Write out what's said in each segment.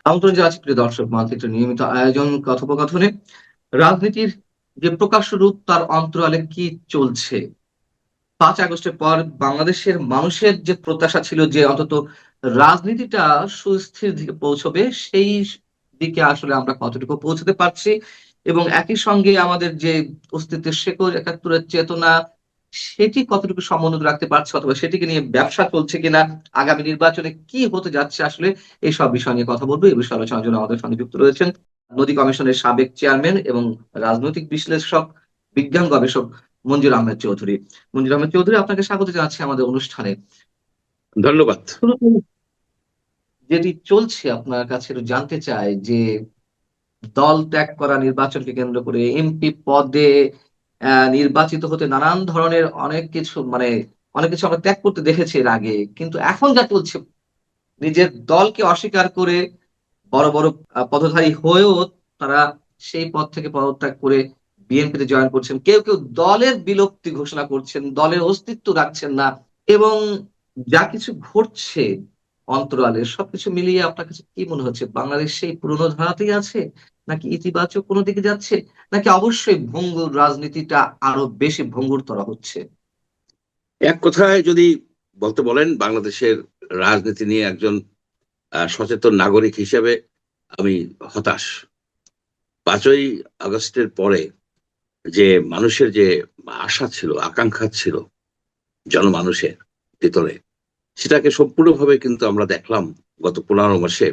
আমন্ত্রণ জানাচ্ছি প্রিয় দর্শক মানচিত্র নিয়মিত আয়োজন কথোপকথনে রাজনীতির যে প্রকাশ্য রূপ তার অন্তরালে কি চলছে। 5 আগস্টের পর বাংলাদেশের মানুষের যে প্রত্যাশা ছিল যে অন্তত রাজনীতিটা সুস্থির দিকে পৌঁছবে, সেই দিকে আসলে আমরা কতটুকু পৌঁছতে পারছি এবং একই সঙ্গে আমাদের যে অস্তিত্বের শেকড় ৭১-এর চেতনা সেটি কতটুকু সমুন্নত রাখতে পারছে অথবা সেটিকে নিয়ে ব্যবসা চলছে কিনা, আগামী নির্বাচনে কি হতে যাচ্ছে আসলে এইসব বিষয় নিয়ে কথা বলবো। এই বিষয়ে আলোচনার জন্য আমাদের সঙ্গে যুক্ত রয়েছেন নদী কমিশনের সাবেক চেয়ারম্যান এবং রাজনৈতিক বিশ্লেষক, বিজ্ঞান গবেষক মঞ্জুর আহমেদ চৌধুরী। মঞ্জুর আহমেদ চৌধুরী, আপনাকে স্বাগত জানাচ্ছি আমাদের অনুষ্ঠানে। ধন্যবাদ। শুরুতে যেটি চলছে আপনার কাছে একটু জানতে চাই যে দল ত্যাগ করা নির্বাচনকে কেন্দ্র করে এমপি পদে নির্বাচিত হতে নানান ধরনের অনেক কিছু আমরা ত্যাগ করতে দেখেছি এর আগে। কিন্তু এখন যা চলছে, নিজের দলকে অস্বীকার করে বড়, বড় পদধারী হয়েও তারা সেই পদ থেকে পদত্যাগ করে বিএনপিতে জয়েন করছেন। কেউ দলের বিলুপ্তি ঘোষণা করছেন, দলের অস্তিত্ব রাখছেন না এবং যা কিছু ঘটছে অন্তরালে সবকিছু মিলিয়ে আপনার কাছে কি মনে হচ্ছে? বাংলাদেশ সেই পুরোনো ধারাতেই আছে? নাকি ইতিবাচক কোনো দিকে যাচ্ছে? নাকি অবশ্যই ভঙ্গুর রাজনীতিটা আরো বেশি ভঙ্গুরতর হচ্ছে? এক কথায় যদি বলতে বলেন, বাংলাদেশের রাজনীতি নিয়ে একজন সচেতন নাগরিক হিসেবে আমি হতাশ। 5ই আগস্টের পরে যে মানুষের যে আশা ছিল, আকাঙ্ক্ষা ছিল জনমানুষের ভিতরে, সেটাকে সম্পূর্ণভাবে কিন্তু আমরা দেখলাম গত 15 মাসে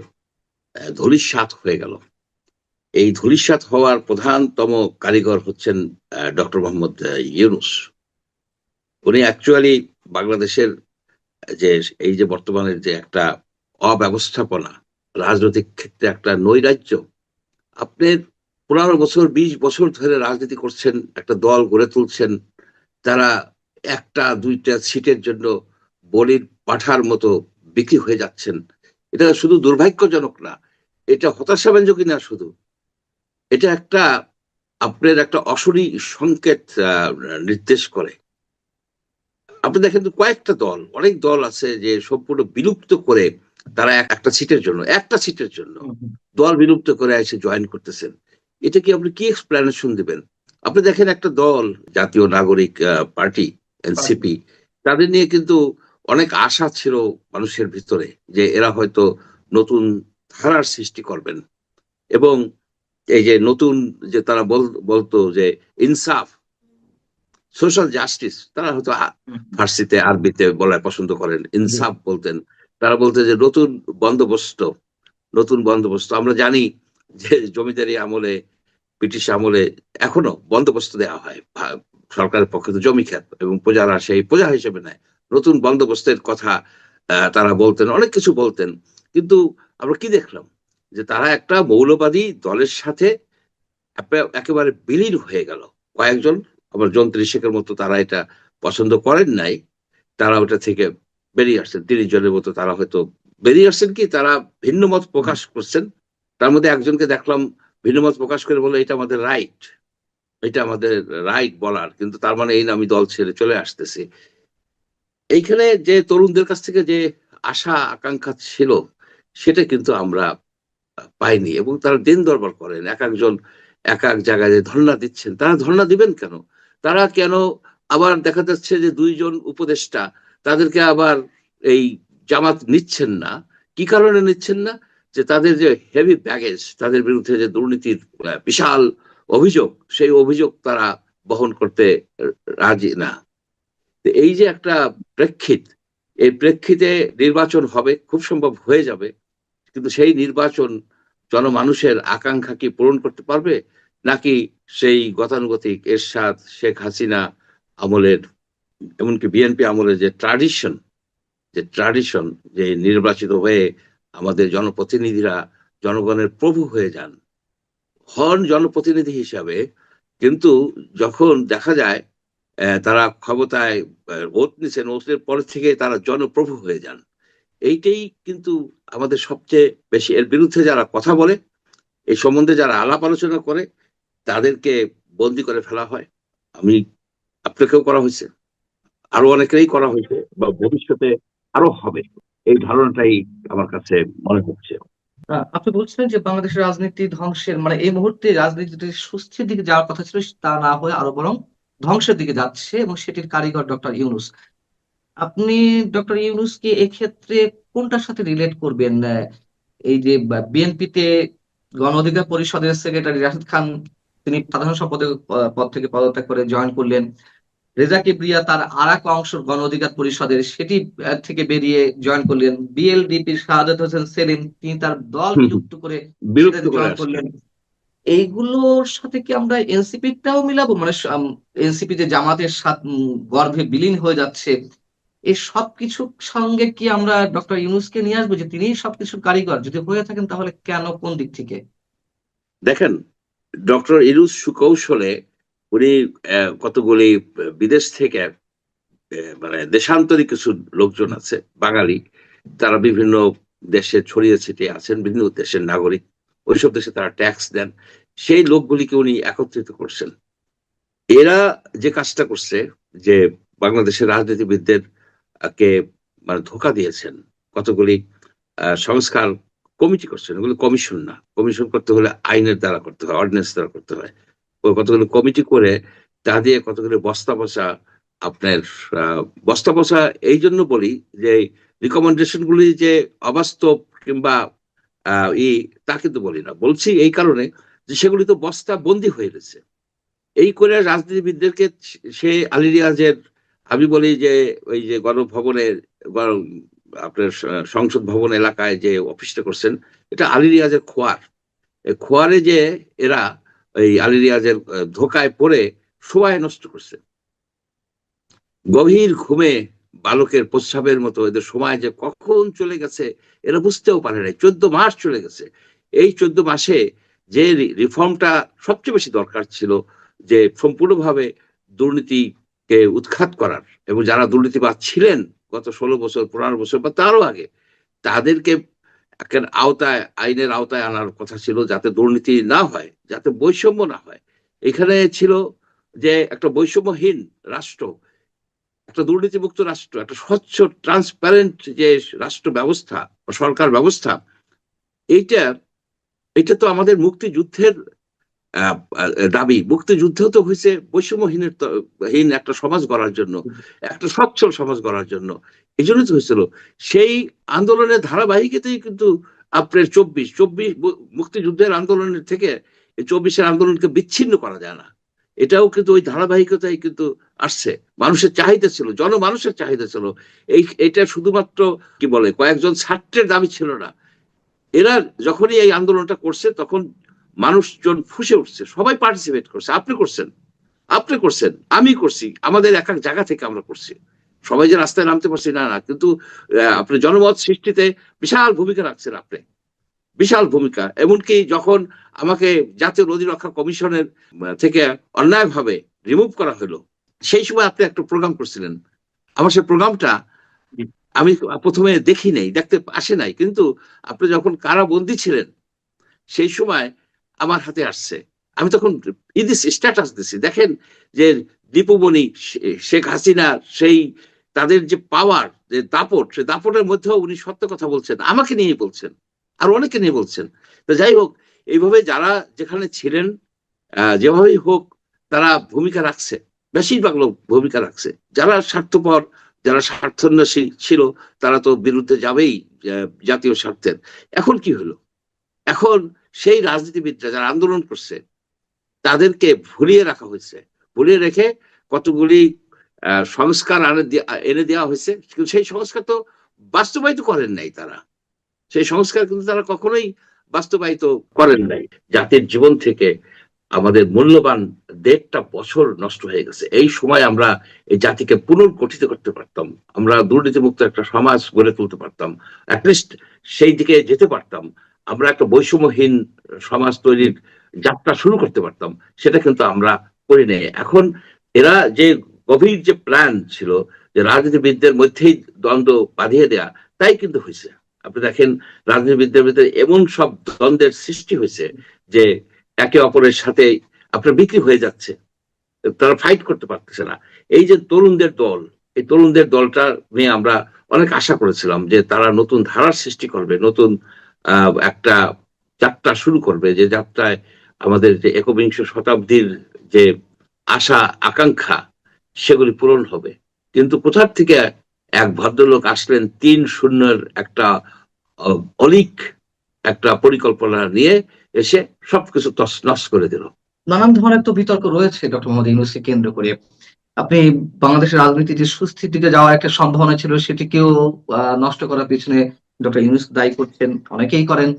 ধূলিসাৎ হয়ে গেল। এই ধূলিসাৎ হওয়ার প্রধানতম কারিগর হচ্ছেন ডক্টর মোহাম্মদ ইউনূস। উনি অ্যাকচুয়ালি বাংলাদেশের যে এই যে বর্তমানের যে একটা অব্যবস্থাপনা, রাজনৈতিক ক্ষেত্রে একটা নৈরাজ্য। আপনি 15 বছর 20 বছর ধরে রাজনীতি করছেন, একটা দল গড়ে তুলছেন, তারা একটা দুইটা সিটের জন্য বলির পাঠার মতো বিক্রি হয়ে যাচ্ছেন। এটা শুধু দুর্ভাগ্যজনক না, এটা হতাশাব্যঞ্জকই না, শুধু এটা একটা আপনার একটা অশনি সংকেত নির্দেশ করে। আপনি দেখেন তো, কয়েকটা দল, অনেক দল আছে যে সম্পূর্ণ বিলুপ্ত করে তারা একটা সিটের জন্য হুম, হুম। দল বিলুপ্ত করে এসে জয়েন করতেছেন। এটা কি আপনি কি এক্সপ্লেনেশন দিবেন? আপনি দেখেন একটা দল, জাতীয় নাগরিক পার্টি, এনসিপি, তাদের নিয়ে কিন্তু অনেক আশা ছিল মানুষের ভিতরে যে এরা হয়তো নতুন ধারার সৃষ্টি করবেন, এবং এই যে নতুন যে তারা বলতো যে ইনসাফ, সোশ্যাল জাস্টিস, তারা হয়তো হুম, হুম। ফার্সিতে আরবিতে বলা পছন্দ করেন, জি। ইনসাফ বলতেন। তারা বলতে যে নতুন বন্দোবস্ত আমরা জানি যে জমিদারি আমলে, ব্রিটিশ আমলে এখনো বন্দোবস্ত দেওয়া হয় সরকারের পক্ষে, তো জমি ক্ষেত এবং প্রজারা সেই প্রজা হিসেবে নেয়। নতুন বন্দোবস্তের কথা তারা বলতেন, অনেক কিছু বলতেন। কিন্তু আমরা কি দেখলাম, যে তারা একটা মৌলবাদী দলের সাথে একেবারে বিলীন হয়ে গেল। কয়েকজন, আবার যন্ত্রী শেখের মতো, তারা এটা পছন্দ করেন নাই, তারা ওটা থেকে বেরিয়ে আসছেন। 30 জনের মতো তারা হয়তো বেরিয়ে আসছেন, কি তারা ভিন্ন মত হুম। প্রকাশ করছেন। তার মধ্যে একজনকে দেখলাম ভিন্ন মত প্রকাশ করে বলে এটা আমাদের রাইট, এটা আমাদের রাইট বলার, কিন্তু তার মানে এই না আমি দল ছেড়ে চলে আসতেছি। এইখানে যে তরুণদের কাছ থেকে যে আশা আকাঙ্ক্ষা ছিল, সেটা কিন্তু আমরা পাইনি। এবং তারা দিন দরবার করেন, এক একজন এক এক জায়গায় যে ধর্ণা দিচ্ছেন, তারা ধর্ণা দিবেন কেন? তারা কেন আবার দেখা যাচ্ছে যে 2 জন উপদেষ্টা, তাদেরকে আবার এই জামাত নিচ্ছেন না? কি কারণে নিচ্ছেন না? যে তাদের যে হেভি ব্যাগেজ, তাদের বিরুদ্ধে যে দুর্নীতির বিশাল অভিযোগ, সেই অভিযোগ তারা বহন করতে রাজি না। তো এই যে একটা প্রেক্ষিত, এই প্রেক্ষিতে নির্বাচন হবে, খুব সম্ভব হয়ে যাবে, কিন্তু সেই নির্বাচন জনমানুষের আকাঙ্ক্ষা কি পূরণ করতে পারবে? নাকি সেই গতানুগতিক এরশাদ, শেখ হাসিনা আমলের, এমনকি বিএনপি আমলের যে ট্রাডিশন, যে নির্বাচিত হয়ে আমাদের জনপ্রতিনিধিরা জনগণের প্রভু হয়ে যান, হন জনপ্রতিনিধি হিসাবে, কিন্তু যখন দেখা যায় তারা ক্ষমতায় ওত নিচ্ছেন, ওতের পরে থেকে তারা জনপ্রভু হয়ে যান। এইটাই কিন্তু আমাদের সবচেয়ে বেশি, এর বিরুদ্ধে যারা কথা বলে, এই সম্বন্ধে যারা আলাপ আলোচনা করে, তাদেরকে বন্দি করে ফেলা হয়। আমি, আপনাকেও করা হয়েছে, আরো অনেকেরই করা হয়েছে, বা ভবিষ্যতে আরো হবে, এই ধারণাটাই আমার কাছে মনে হচ্ছে। আপনি বলছিলেন যে বাংলাদেশের রাজনীতি ধ্বংসের মানে এই মুহূর্তে রাজনীতির সুস্থির দিকে যাওয়ার কথা ছিল, তা না হয়ে আরো বরং ধ্বংসের দিকে যাচ্ছে, এবং সেটির কারিগর ডক্টর ইউনূস। আপনি ডক্টর ইউনূসকে এক্ষেত্রে কোনটার সাথে রিলেট করবেন? এই যে বিএনপিতে গণ অধিকার পরিষদের সেক্রেটারি রাশিদ খান, তিনি সাধারণ সম্পাদক পদ থেকে পদত্যাগ করে জয়েন করলেন। রেজা কিবরিয়া তার আর এক অংশ গণ অধিকার পরিষদের সেটি থেকে বেরিয়ে জয়েন করলেন। বিএলডিপির শাহাদাত হোসেন সেলিম, তিনি তার দল হুম, হুম, বিলুপ্ত করে বিলুপ্ত সেটাতে করে জয়েন আসছে। করলেন। এইগুলোর সাথে কি আমরা এনসিপিটাও মিলাবো? মানে এনসিপি যে জামাতের সাথে গর্ভে বিলীন হয়ে যাচ্ছে, এই সবকিছুর সঙ্গে কি আমরা ডক্টর ইউনূসকে নিয়ে আসবো, যে তিনি সবকিছুর কারিগর? যদি হয়ে থাকেন তাহলে কেন, কোন দিক থেকে? দেখেন, ডক্টর ইউনূস সুকৌশলে উনি কতগুলি বিদেশ থেকে মানে দেশান্তরী কিছু লোকজন আছে বাঙালি, তারা বিভিন্ন দেশে ছড়িয়ে ছিটিয়ে আছেন, বিভিন্ন দেশের নাগরিক, ওইসব দেশে তারা ট্যাক্স দেন, সেই লোকগুলিকে উনি একত্রিত করছেন। এরা যে কাজটা করছে, যে বাংলাদেশের রাজনীতিবিদদের কে মানে ধোকা দিয়েছেন, কতগুলি সংস্কার কমিটি করছেন, ওগুলো কমিশন না, কমিশন করতে হলে আইনের দ্বারা করতে হয়, অর্ডিন্যান্স দ্বারা করতে হয়। ওই কতগুলো কমিটি করে তা দিয়ে কতগুলো বস্তা বসা আপনার বস্তা বসা এই জন্য বলি যে রিকমেন্ডেশন গুলি যে অবাস্তব কিংবা ই, তা কিন্তু বলি না, বলছি এই কারণে যে সেগুলি তো বস্তা বন্দি হয়ে গেছে। এই করে রাজনীতিবিদদেরকে সে আলী রিয়াজের, আমি বলি যে ওই যে গণভবনের আপনার সংসদ ভবন এলাকায় যে অফিসটা করছেন, এটা আলী রিয়াজের খোয়ার। এই খোয়ারে যে এরা এই আলী রিয়াজের ধোকায় পড়ে সময় নষ্ট করছে, গভীর ঘুমে বালকের প্রস্রাবের মতো এদের সময় যে কখন চলে গেছে এরা বুঝতেও পারে নাই। 14 মাস চলে গেছে। এই 14 মাসে যে রিফর্মটা সবচেয়ে বেশি দরকার ছিল, যে সম্পূর্ণভাবে দুর্নীতিকে উৎখাত করার, এবং যারা দুর্নীতিবাজ ছিলেন গত 16 বছর 15 বছর বা তারও আগে, তাদেরকে একটা আওতায়, আইনের আওতায় আনার কথা ছিল, যাতে দুর্নীতি না হয়, যাতে বৈষম্য না হয়। এখানে ছিল যে একটা বৈষম্যহীন রাষ্ট্র, একটা দুর্নীতিমুক্ত রাষ্ট্র, একটা স্বচ্ছ ট্রান্সপারেন্ট যে রাষ্ট্র ব্যবস্থা, সরকার ব্যবস্থা, এইটা এটা তো আমাদের মুক্তিযুদ্ধের দাবি। মুক্তিযুদ্ধ তো হয়েছে বৈষম্যহীনের হীন একটা সমাজ গড়ার জন্য, একটা সচ্ছল সমাজ গড়ার জন্য, এই জন্যই তো হয়েছিল। সেই আন্দোলনের ধারাবাহিকতাই কিন্তু আপনার 24 মুক্তিযুদ্ধের আন্দোলনের থেকে 24-এর আন্দোলনকে বিচ্ছিন্ন করা যায় না। এটাও কিন্তু ওই ধারাবাহিকতাই কিন্তু আসছে। মানুষের চাহিদা ছিল, জনমানুষের চাহিদা ছিল। এটা শুধুমাত্র কি বলে কয়েকজন ছাত্রের দাবি ছিল না। এরা যখনই এই আন্দোলনটা করছে তখন মানুষজন ফুঁসে উঠছে, সবাই পার্টিসিপেট করছে। আপনি করছেন, আপনি করছেন, আমি করছি, আমাদের এক এক জায়গা থেকে আমরা করছি। সবাই যে রাস্তায় নামতে পারছি না, না, কিন্তু আপনি জনমত সৃষ্টিতে বিশাল ভূমিকা রাখছেন আপনি, বিশাল ভূমিকা। এমনকি যখন আমাকে জাতীয় নদী রক্ষা কমিশনের থেকে অন্যায়ভাবে রিমুভ করা হলো, সেই সময় আপনি একটা প্রোগ্রাম করছিলেন। আমার সেই প্রোগ্রামটা আমি প্রথমে দেখি নাই, দেখতে আসে নাই, কিন্তু আপনি যখন কারাবন্দী ছিলেন সেই সময় আমার হাতে আসছে। আমি তখন স্ট্যাটাস দিছি, দেখেন যে দীপুমণি, শেখ হাসিনা, সেই তাদের যে পাওয়ার, যে দাপট, সে দাপটের মধ্যেও উনি সত্য কথা বলছেন, আমাকে নিয়ে বলছেন, আর অনেকে নিয়ে বলছেন। তো যাই হোক, এইভাবে যারা যেখানে ছিলেন যেভাবেই হোক তারা ভূমিকা রাখছে, বেশিরভাগ লোক ভূমিকা রাখছে। যারা স্বার্থপর, যারা স্বার্থান্বেষী ছিল, তারা তো বিরুদ্ধে যাবেই জাতীয় স্বার্থের। এখন কি হলো? এখন সেই রাজনীতিবিদরা যারা আন্দোলন করছে তাদেরকে ভুলিয়ে রাখা হয়েছে, ভুলিয়ে রেখে কতগুলি সংস্কার এনে দেওয়া হয়েছে, কিন্তু সেই সংস্কার তো বাস্তবায়িত করেন নাই তারা। সেই সংস্কার কিন্তু তারা কখনোই বাস্তবায়িত করেন নাই। জাতির জীবন থেকে আমাদের মূল্যবান 1.5 বছর নষ্ট হয়ে গেছে। এই সময় আমরা এই জাতিকে পুনর্গঠিত করতে পারতাম, আমরা দুর্নীতিমুক্ত একটা সমাজ গড়ে তুলতে পারতাম, অ্যাটলিস্ট সেই দিকে যেতে পারতাম, আমরা একটা বৈষম্যহীন সমাজ তৈরির যাত্রা শুরু করতে পারতাম। সেটা কিন্তু আমরা করি নাই। এখন এরা যে গভীর যে প্ল্যান ছিল যে রাজনীতিবিদদের মধ্যেই দ্বন্দ্ব বাঁধিয়ে দেয়া, তাই কিন্তু হয়েছে। আপনি দেখেন রাজনীতিবিদদের ভিতরে এমন সব দ্বন্দ্বের সৃষ্টি হয়েছে যে একে অপরের সাথে আপনার বিক্রি হয়ে যাচ্ছে, তারা ফাইট করতে পারতেছে না। এই যে তরুণদের দল, এই তরুণদের দলটা নিয়ে আমরা অনেক আশা করেছিলাম যে তারা নতুন ধারার সৃষ্টি করবে, নতুন একটা যাত্রা শুরু করবে, যে যাত্রায় আমাদের যে একবিংশ শতাব্দীর যে আশা আকাঙ্ক্ষা সেগুলি পূরণ হবে। কিন্তু কোথার থেকে এক ভদ্রলোক আসলেন ৩-০ একটা অলিক একটা পরিকল্পনা নিয়ে এসে সবকিছু তছনছ করে দিল। নানান ধরনের তো বিতর্ক রয়েছে ডক্টর মোহাম্মদ ইউনূসকে কেন্দ্র করে। আপনি বাংলাদেশের রাজনীতির যে সুস্থির দিকে যাওয়ার একটা সম্ভাবনা ছিল সেটিকেও নষ্ট করার পিছনে ডক্টর ইউনূস দায়ী করছেন, অনেকেই করেন।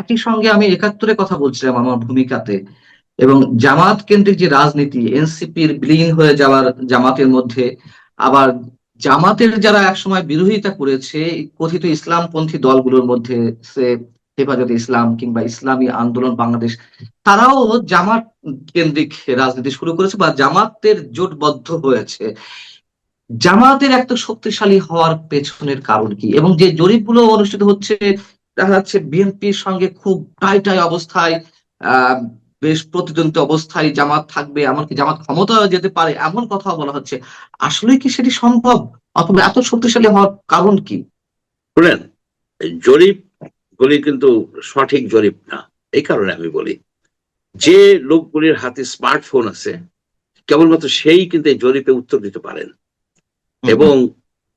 একই সঙ্গে আমি ৭১-এর কথা বলছিলাম আমার ভূমিকাতে, এবং জামাত কেন্দ্রিক যে রাজনীতি, এনসিপির বিলীন হয়ে যাওয়ার জামাতের মধ্যে, আবার জামাতের যারা একসময় বিরোধিতা করেছে কথিত ইসলামপন্থী দলগুলোর মধ্যে, সে হেফাজতে ইসলাম কিংবা ইসলামী আন্দোলন বাংলাদেশ, তারাও জামাত কেন্দ্রিক রাজনীতি শুরু করেছে বা জামাতের জোটবদ্ধ হয়েছে। জামাতের এত শক্তিশালী হওয়ার পেছনের কারণ কি? এবং যে জরিপগুলো অনুষ্ঠিত হচ্ছে, দেখা যাচ্ছে বিএনপির সঙ্গে খুব টাই টাই অবস্থায়, আহ বেশ প্রতিদ্বন্দ্বী অবস্থায় জামাত থাকবে, এমনকি জামাত ক্ষমতায় যেতে পারে, এমন কথা বলা হচ্ছে। আসলে কি সেটি সম্ভব, অথবা এত শক্তিশালী হওয়ার কারণ কি? শুনেন, জরিপ গুলি কিন্তু সঠিক জরিপ না। এই কারণে আমি বলি, যে লোকগুলির হাতে স্মার্টফোন আছে কেবলমাত্র সেই কিন্তু এই জরিপে উত্তর দিতে পারেন। হুম, হুম, এবং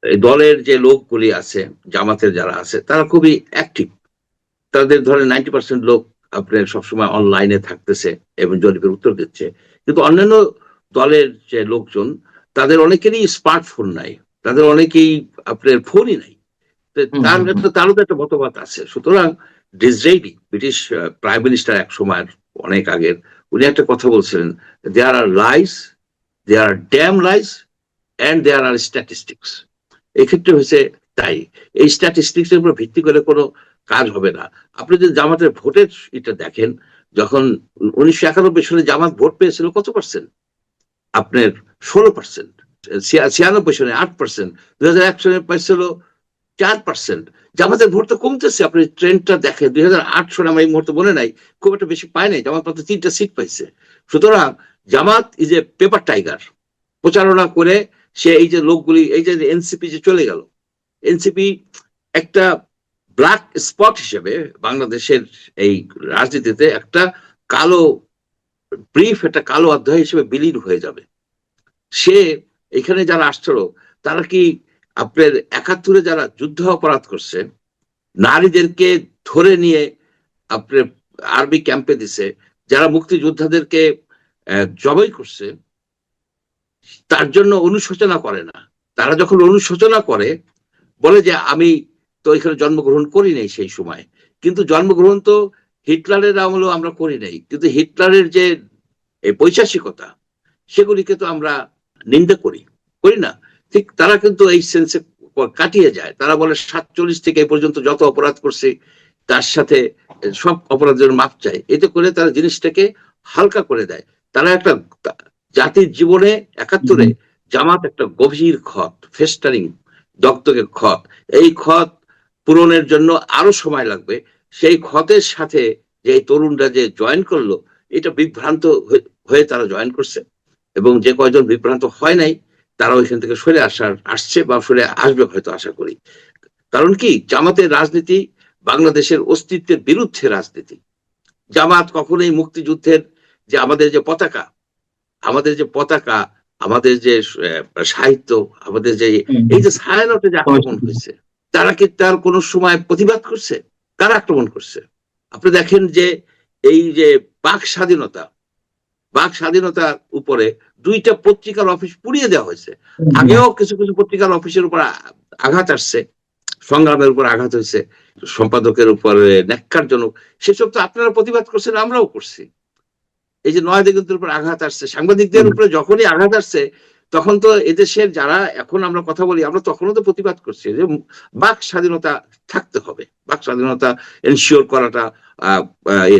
এই দলের যে লোকগুলি আছে, জামাতের যারা আছে, তারা খুবই অ্যাক্টিভ। তাদের ধরেন 90% লোক আপনার সবসময় অনলাইনে থাকতেছে এবং জরিপের উত্তর দিচ্ছে। কিন্তু অন্যান্য দলের যে লোকজন, তাদের অনেকেরই স্মার্টফোন নাই, তাদের অনেকেই আপনার ফোনই নাই। তো হুম, তার হুম, হুম, তারও তো একটা মতবাদ আছে। সুতরাং ডিসরেলি, ব্রিটিশ প্রাইম মিনিস্টার এক সময় অনেক আগের, উনি একটা কথা বলছিলেন, there are lies, there are damn lies, and there are statistics. এক্ষেত্রে হয়েছে তাই। এই স্ট্যাটিস্টিক্স এর উপর ভিত্তি করে কোনো কাজ হবে না। আপনি যদি জামাতের ভোটের এটা দেখেন, যখন ১৯৯১ সালে জামাত ভোট পেয়েছিল কত পার্সেন্ট? আপনার ১৬%। ৯৬ সালে ৮%, ২০০১ সালে পাইছিল 4%। জামাতের ভোট তো কমতেছে। আপনি ট্রেন্ডটা দেখেন, ২০০৮ সালে আমার এই মুহূর্তে মনে নাই, খুব একটা বেশি পায় নাই, জামাত মাত্র ৩টা সিট পাইছে। সুতরাং জামাত ইজ এ পেপার টাইগার। প্রচারণা করে সে এই যে লোকগুলি, এই যে এনসিপি যে চলে গেল, এনসিপি একটা ব্ল্যাক স্পট হিসেবে বাংলাদেশের এই রাজনীতিতে একটা কালো ব্রিফ, একটা কালো অধ্যায় হিসেবে বিলীন হয়ে যাবে। সে এখানে যারা আসছিল, তারা কি আপনার ৭১-এ যারা যুদ্ধ অপরাধ করছে, নারীদেরকে ধরে নিয়ে আপনার আর্মি ক্যাম্পে দিছে, যারা মুক্তিযোদ্ধাদেরকে জবাই করছে, তার জন্য অনুশোচনা করে না। তারা যখন অনুশোচনা করে, বলে যে আমি তো এখানে জন্মগ্রহণ করি নাই সেই সময়, কিন্তু জন্মগ্রহণ তো হিটলারের আমলেও আমরা করি নাই, কিন্তু হিটলারের যে এই পৈশাচিকতা, সেগুলিকে তো আমরা নিন্দা করি, করি না? ঠিক তারা কিন্তু এই সেন্সে কাটিয়ে যায়। তারা বলে ৪৭ থেকে এই পর্যন্ত যত অপরাধ করছে তার সাথে সব অপরাধের মাপ চায়। এতে করে তারা জিনিসটাকে হালকা করে দেয়। তারা একটা জাতির জীবনে ৭১-এ হুম, জামাত একটা গভীর ক্ষত, ফেস্টারিং দগদগে ক্ষত। এই ক্ষত পূরণের জন্য আরো সময় লাগবে। সেই ক্ষতের সাথে যে তরুণরা যে জয়েন করলো, এটা বিভ্রান্ত হয়ে তারা জয়েন করছে। এবং যে কয়জন বিভ্রান্ত হয় নাই, তারা ওইখান থেকে সরে আসছে বা সরে আসবে হয়তো, আশা করি। কারণ কি, জামাতের রাজনীতি বাংলাদেশের অস্তিত্বের বিরুদ্ধে রাজনীতি। জামাত কখনোই মুক্তিযুদ্ধের যে আমাদের যে পতাকা, আমাদের যে সাহিত্য, আমাদের যে হুম, এই হুম, যে ছায়ানটে যে আক্রমণ হয়েছে, তারা কি তার কোন সময় প্রতিবাদ করছে? কারা আক্রমণ করছে? আপনি দেখেন যে এই যে বাক স্বাধীনতা, বাক স্বাধীনতার উপরে ২টা পত্রিকার অফিস পুড়িয়ে দেওয়া হয়েছে। হুম, হুম, আগেও কিছু কিছু পত্রিকার অফিসের উপর আঘাত আসছে, সংগ্রামের উপর আঘাত হয়েছে, সম্পাদকের উপরে ন্যাক্কারজনক। সেসব তো আপনারা প্রতিবাদ করছেন, আমরাও করছি। এই যে নয় দিগন্তের উপর আঘাত আসছে, সাংবাদিকদের উপরে যখনই আঘাত আসছে, তখন তো এদেশের যারা এখন আমরা কথা বলি, আমরা তখনও তো প্রতিবাদ করছি যে বাক স্বাধীনতা থাকতে হবে, বাক স্বাধীনতা এনশিওর করাটা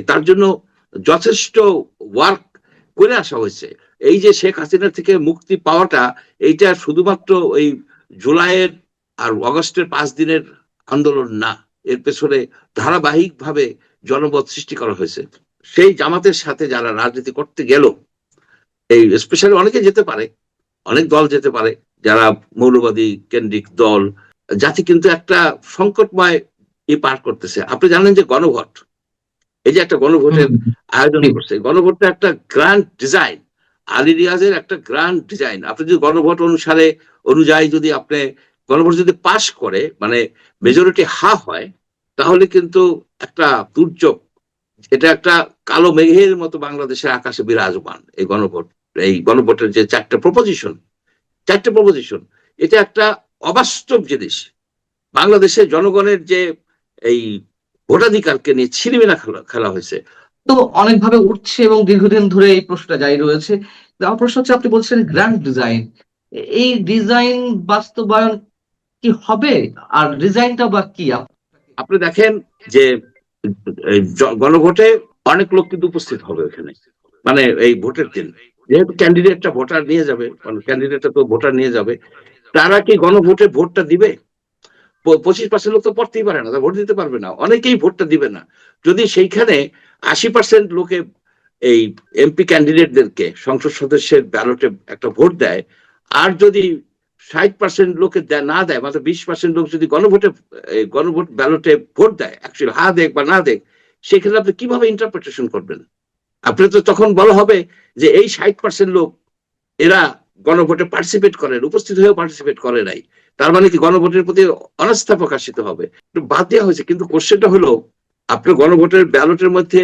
তার জন্য যথেষ্ট ওয়ার্ক করে আসা হয়েছে। এই যে শেখ হাসিনা থেকে মুক্তি পাওয়াটা, এইটা শুধুমাত্র ওই জুলাইয়ের আর অগস্টের ৫ দিনের আন্দোলন না, এর পেছনে ধারাবাহিকভাবে জনমত সৃষ্টি করা হয়েছে। সেই জামাতের সাথে যারা রাজনীতি করতে গেল, এই স্পেশালি অনেকে যেতে পারে, অনেক দল যেতে পারে, যারা মৌলবাদী কেন্দ্রিক দল, জাতি কিন্তু একটা সংকটময় পার করতেছে। আপনি জানেন যে গণভোট, এই যে একটা গণভোটের আয়োজন করছে, গণভোটটা একটা গ্র্যান্ড ডিজাইন, আলী রিয়াজের একটা গ্র্যান্ড ডিজাইন। আপনি যদি গণভোট অনুযায়ী যদি আপনি গণভোট যদি পাশ করে, মানে মেজরিটি হয়, তাহলে কিন্তু একটা দুর্যোগ, এটা একটা কালো মেঘের মতো বাংলাদেশের আকাশে বিরাজমান। এই গণভোটের যে চারটে প্রপোজিশন, এটা একটা অবাস্তব জিনিস। বাংলাদেশের জনগণের যে এই ভোটাধিকারকে নিয়ে ছিনিমিনি খেলা হয়েছে। তো অনেকভাবে উঠছে এবং দীর্ঘদিন ধরে এই প্রশ্নটা জারি রয়েছে। আমার প্রশ্ন হচ্ছে, আপনি বলছেন গ্র্যান্ড ডিজাইন, এই ডিজাইন বাস্তবায়ন কি হবে? আর ডিজাইনটা বা কি? আপনি দেখেন যে গণভোটে অনেক লোক কিন্তু উপস্থিত হবে ওখানে, মানে এই ভোটের দিন, যেহেতু ক্যান্ডিডেটটা ভোটার নিয়ে যাবে, মানে ক্যান্ডিডেটটা তো ভোটার নিয়ে যাবে, তারা কি গণভোটে ভোটটা দিবে? 25% লোক তো পড়তেই পারে না, ভোট দিতে পারবে না, অনেকেই ভোটটা দিবে না। যদি সেইখানে 80% লোকে এই এমপি ক্যান্ডিডেটদেরকে সংসদ সদস্যের ব্যালটে একটা ভোট দেয়, আর যদি 60% লোকে না দেয়, মাত্র 20% লোক যদি গণভোট ব্যালটে ভোট দেয়, অ্যাকচুয়ালি হা দেখ বা না দেখ, সেক্ষেত্রে আপনি কিভাবে ইন্টারপ্রিটেশন করবেন? আপনি তো তখন বলা হবে যে এই 60% লোক এরা গণভোটে পার্টিসিপেট করেন, উপস্থিত হয়েও পার্টিসিপেট করে নাই, তার মানে কি গণভোটের প্রতি অনাস্থা প্রকাশিত হবে? বাদ দেওয়া হয়েছে। কিন্তু কোশ্চেনটা হলো, আপনার গণভোটের ব্যালটের মধ্যে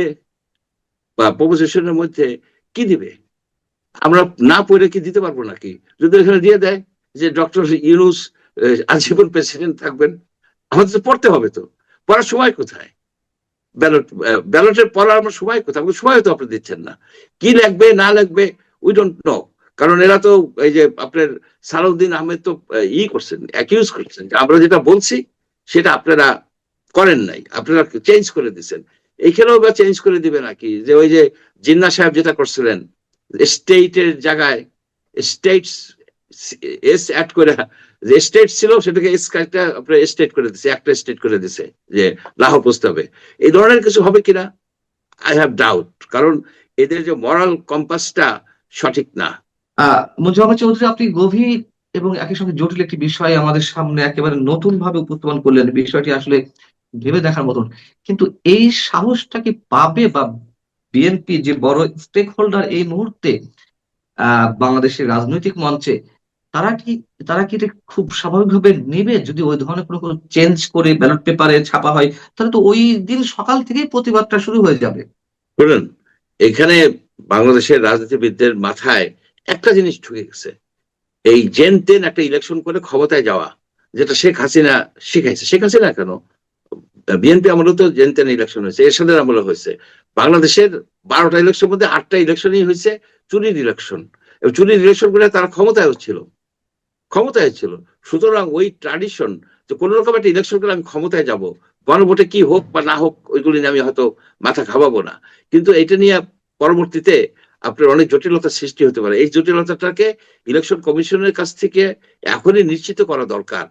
বা প্রপোজিশনের মধ্যে কি দিবে? আমরা না পড়ে কি দিতে পারবো নাকি? যদি এখানে দিয়ে দেয় যে ডক্টর ইউনূস আজীবন প্রেসিডেন্ট থাকবেন, আমাদের তো পড়তে হবে। তো পড়ার সময় কোথায়? ব্যালটের পড়ার আমার সময় কোথায়? আমাকে সময় তো আপনি দিচ্ছেন না। কি লাগবে না লাগবে উই ডোন্ট নো। কারণ এরা তো এই যে আপনার সালাউদ্দিন আহমেদ তো করছেন, অ্যাকিউজ করছেন যে আমরা যেটা বলছি সেটা আপনারা করেন নাই, আপনারা চেঞ্জ করে দিচ্ছেন। এইখানেও বা চেঞ্জ করে দিবে নাকি? যে ওই যে জিন্না সাহেব যেটা করছিলেন, স্টেটের জায়গায় স্টেটস এস অ্যাড করে, যে স্টেট ছিল সেটাকে আপনার স্টেট করে দিছে, একটা স্টেট করে দিছে যে লাহোর প্রস্তাবে। এই ধরনের কিছু হবে কিনা আই হ্যাভ ডাউট, কারণ এদের যে মরাল কম্পাসটা সঠিক না। মুজাম্মেল চৌধুরী, আপনি গভীর এবং একই সঙ্গে জটিল একটি বিষয় আমাদের সামনে একেবারে নতুন ভাবে উপস্থাপন করলেন। বিষয়টি আসলে ভেবে দেখার মতন। কিন্তু এই সাহসটা কি পাবে, বা বিএনপি যে বড় স্টেক হোল্ডার এই মুহূর্তে বাংলাদেশের রাজনৈতিক মঞ্চে, তারা কি তারা কি এটা খুব স্বাভাবিকভাবে নেবে? যদি ওই ধরনের কোনো চেঞ্জ করে ব্যালট পেপারে ছাপা হয়, তাহলে তো ওই দিন সকাল থেকেই প্রতিবাদটা শুরু হয়ে যাবে। শুনুন, এখানে বাংলাদেশের রাজনীতিবিদদের মাথায় একটা জিনিস ঢুকে গেছে, এই জেন তেন একটা ইলেকশন করে ক্ষমতায় যাওয়া, যেটা শেখ হাসিনা শিখাইছে। শেখ হাসিনা কেন, বিএনপি আমলে তো জেন তেন ইলেকশন হয়েছে, এরশাদের আমলে হয়েছে। বাংলাদেশের 12টা ইলেকশনের মধ্যে 8টা ইলেকশনই হয়েছে চুরির ইলেকশন, এবং চুরির ইলেকশন করে তারা ক্ষমতায় ছিল। সুতরাং ওই ট্র্যাডিশন, যে কোন রকম একটা ইলেকশন করে আমি ক্ষমতায় যাব, গণভোটে কি হোক বা না হোক ওইগুলি নিয়ে আমি হয়তো মাথা ঘামাবো না। কিন্তু এটা নিয়ে পরবর্তীতে আপনার অনেক জটিলতা সৃষ্টি হতে পারে। এই জটিলতাটাকে ইলেকশন কমিশনের কাছ থেকে এখনই নিশ্চিত করা দরকার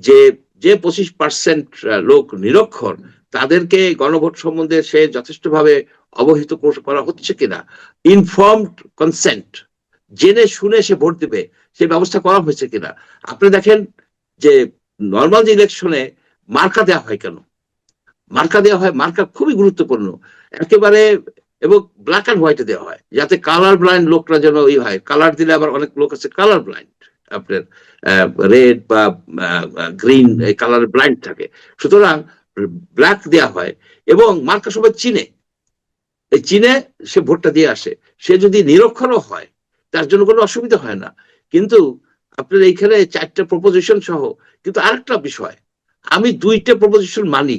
যে যে 25% লোক নিরক্ষর, তাদেরকে গণভোট সম্বন্ধে সে যথেষ্টভাবে অবহিত করা হচ্ছে কিনা, ইনফর্মড কনসেন্ট, জেনে শুনে সে ভোট দিবে, সে ব্যবস্থা করা হয়েছে কিনা। আপনি দেখেন যে নর্মাল যে ইলেকশনে মার্কা দেওয়া হয় কেন, মার্কা খুবই গুরুত্বপূর্ণ একেবারে, এবং ব্ল্যাক অ্যান্ড হোয়াইটে দেওয়া হয়, যাতে কালার ব্লাইন্ড লোকরা যেন হয়। কালার দিলে আবার অনেক লোক আছে কালার ব্লাইন্ড, আপনার রেড বা গ্রিন এই কালার ব্লাইন্ড থাকে। সুতরাং ব্ল্যাক দেওয়া হয়, এবং মার্কা সবাই চিনে সে ভোটটা দিয়ে আসে। সে যদি নিরক্ষরও হয় তার জন্য কোনো অসুবিধা হয় না। কিন্তু আপনার এইখানে 4টা প্রপোজিশন সহ, কিন্তু আরেকটা বিষয়, আমি 2টা প্রপোজিশন মানি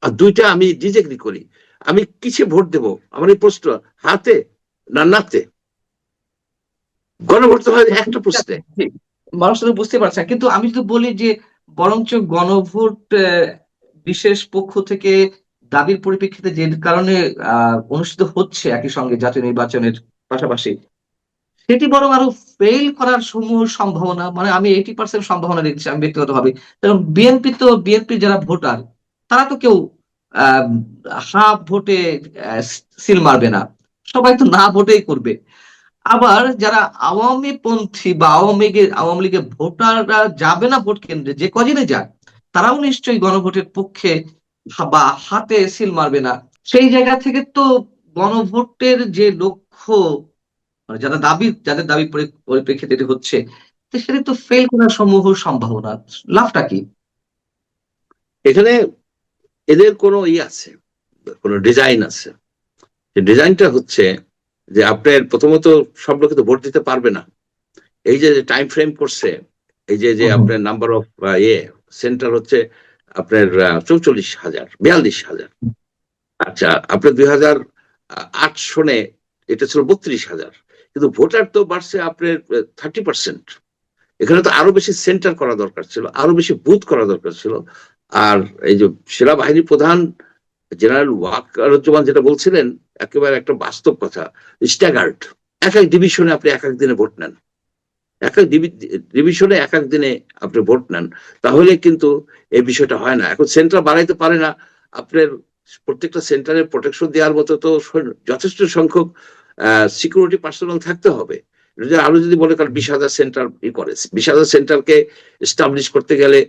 আর 2টা আমি ডিসএগ্রি করি। আমি কিসে ভোট দেব? আমার এই প্রশ্ন, হাতে না নাতে? গণভোট তো হয় একটা প্রশ্নে। মানুষ তো বুঝতে পারছে না। কিন্তু আমি যদি বলি যে বরঞ্চ গণভোট বিশেষ পক্ষ থেকে দাবির পরিপ্রেক্ষিতে যে কারণে অনুষ্ঠিত হচ্ছে একই সঙ্গে জাতীয় নির্বাচনের পাশাপাশি, সেটি বরং আরো ফেল করার সমূহ সম্ভাবনা, মানে আমি 80% সম্ভাবনা দেখছি আমি ব্যক্তিগতভাবে। কারণ বিএনপি যারা ভোটার, তারা তো কেউ আহ হাফ ভোটে সিল মারবে না, সবাই তো না ভোটেই করবে। আবার যারা আওয়ামী পন্থী বা আওয়ামী লীগের ভোটাররা যাবে না ভোট কেন্দ্রে, যে কদিনে যাক, তারাও নিশ্চয়ই গণভোটের পক্ষে বা হাতে সিল মারবে না, সেই জায়গা থেকে তো গণভোটের যে লক্ষ্য, মানে যাদের দাবি পরিপ্রেক্ষিতে এটি হচ্ছে, তো সেটা তো ফেল করার সমূহ সম্ভাবনা। লাভটা কি? এখানে এদের কোনো আছে, কোনো ডিজাইন আছে। যে ডিজাইনটা হচ্ছে যে আপনার প্রথমত সব লোকে তো ভোট দিতে পারবে না। এই যে টাইম ফ্রেম করছে, এই যে যে হুম, হুম। আপনার নাম্বার অফ সেন্টার হচ্ছে আপনার 44,000, 42,000। আচ্ছা, আপনার 2008 সনে এটা ছিল 32,000, কিন্তু ভোটার তো বাড়ছে আপনার 30%। এখানে তো আরো বেশি সেন্টার করা দরকার ছিল, আরো বেশি বুথ করা দরকার ছিল। আর এই যে সেনাবাহিনী প্রধান জেনারেল ওয়াকারুজ্জামান যেটা বলছিলেন, একেবারে একটা বাস্তব কথা। স্ট্যাগার্ড, এক এক ডিভিশনে আপনি এক এক দিনে ভোট নেন, এক এক ডিভিশনে এক এক দিনে আপনি ভোট নেন, তাহলে কিন্তু এই বিষয়টা হয় না। এখন সেন্টার বাড়াইতে পারে না আপনার, প্রত্যেকটা সেন্টারে প্রোটেকশন দেওয়ার মতো তো যথেষ্ট সংখ্যক সিকিউরিটি পার্সোনাল থাকতে হবে। আরো যদি বলে কারণ 20,000 সেন্টার করে, 20,000 সেন্টারকে এস্টাবলিশ করতে গেলে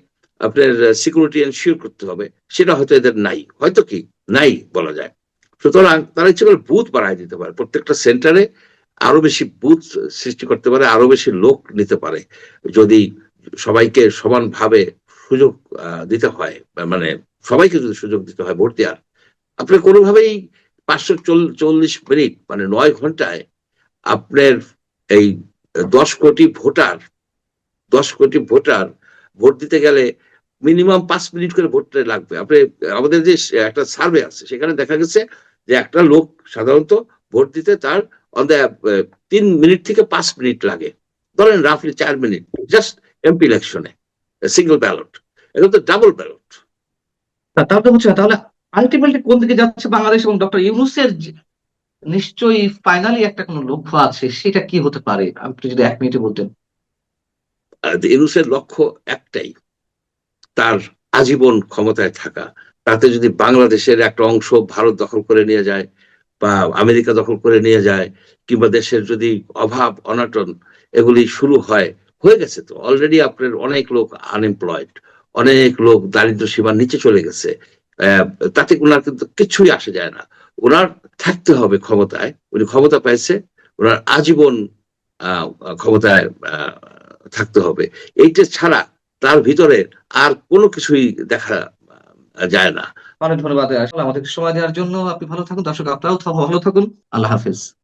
আপনার সিকিউরিটি এনশিওর করতে হবে, সেটা হয়তো এদের নাই, হয়তো কি নাই বলা যায়। সুতরাং তারা ইচ্ছে করে বুথ বাড়াই দিতে পারে, প্রত্যেকটা সেন্টারে আরো বেশি বুথ সৃষ্টি করতে পারে, আরো বেশি লোক নিতে পারে, যদি সবাইকে সমানভাবে সুযোগ দিতে হয়, মানে সবাইকে যদি সুযোগ দিতে হয় ভোট দেওয়ার। আপনি কোনোভাবেই 540 মিনিট মানে 9 ঘন্টায় আপনার এই 10 কোটি ভোটার, 10 কোটি ভোটার ভোট দিতে গেলে মিনিমাম 5 মিনিট করে ভোটটা লাগবে। আপনি আমাদের যে একটা সার্ভে আছে সেখানে দেখা গেছে যে একটা লোক সাধারণত ভোট দিতে তার অন দ্য 3 মিনিট থেকে 5 মিনিট লাগে, ধরেন রাফলি 4 মিনিট, জাস্ট এমপি ইলেকশনে সিঙ্গেল ব্যালট। এখন তো ডাবল ব্যালট। তাহলে হচ্ছে না, তাহলে আলটিমেটলি কোন দিকে যাচ্ছে বাংলাদেশ এবং ডক্টর ইউনূসের নিশ্চয়ই ফাইনালি একটা কোনো লক্ষ্য আছে, সেটা কি হতে পারে আপনি যদি 1 মিনিটে বলতেন। ইউনূসের লক্ষ্য একটাই, তার আজীবন ক্ষমতায় থাকা। তাতে যদি বাংলাদেশের একটা অংশ ভারত দখল করে নিয়ে যায় বা আমেরিকা দখল করে নিয়ে যায়, কিংবা দেশের যদি অভাব অনটন এগুলি শুরু হয়, হয়ে গেছে তো অলরেডি, আপনার অনেক লোক আনএমপ্লয়েড, অনেক লোক দারিদ্র সীমার নিচে চলে গেছে। আহ, তাতে ওনার কিন্তু কিছুই আসে যায় না। ওনার থাকতে হবে ক্ষমতায়, উনি ক্ষমতা পাইছে, ওনার আজীবন আহ, ক্ষমতায় থাকতে হবে। এইটা ছাড়া তার ভিতরে আর কোনো কিছুই দেখা যায় না। অনেক ধন্যবাদ আসলে আমাদেরকে সময় দেওয়ার জন্য। আপনি ভালো থাকুন, দর্শক আপনারাও ভালো থাকুন। আল্লাহ হাফেজ।